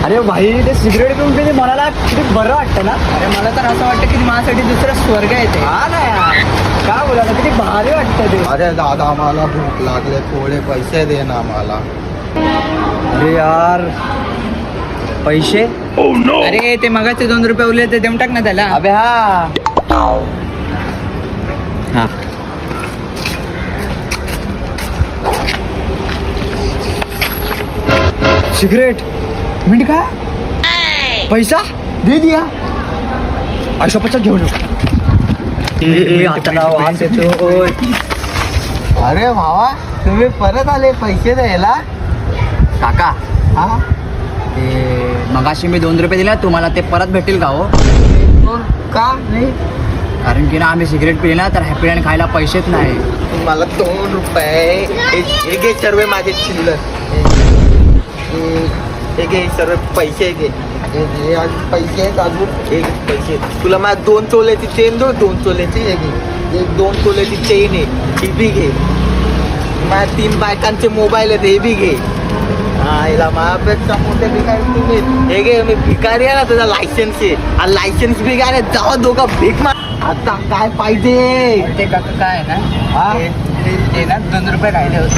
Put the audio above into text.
अरे भाई ते सिगरेट पिऊन पिऊन मनाला किती बरं वाटतं ना. अरे मला तर असं वाटतं की माझ्यासाठी दुसरं स्वर्ग आहे ते. हा ना यार, काय बोला किती भारी वाटतं ते. अरे दादा मला भूक लागले, थोडे पैसे दे ना मला. अरे यार पैसे. अरे ते मगाचे 2 रुपये उरले ते देऊन टाक ना त्याला. अबे हा हा सिगरेट मिनिट का पैसा दे दिया आयुष्यापासून घेऊन येतो. अरे भावा तुम्ही परत आले पैसे द्यायला. काका हा ते मगाशी मी 2 रुपये दिला तुम्हाला ते परत भेटेल का हो. का नाही? कारण की ना आम्ही सिगरेट पिली ना तर हॅपीलँड खायला पैसेच नाही. मला 2 रुपये हे घे, सर्व माझे चिल्लर. हे घे सर्व पैसे घे. हे पैसे आहेत अजून. हे पैसे तुला माझ्या 2 तोल्याची चेन दो, 2 तोल्याची हे घे. एक 2 तोल्याची चेन आहे ही बी घे. माझ्या 3 बायकांचे मोबाईल आहेत हे बी घे. हा हिला माझ्यापेक्षा मोठे भिकारी तुम्ही. हे घे मी भिकारी आहे ना, त्याचा लायसन्स आहे. लायसन्स भिकारी जाऊ दोघं भीक मार. आता काय पाहिजे ते काका काय आहे ना हा ते ना 2 रुपये राहिले होते.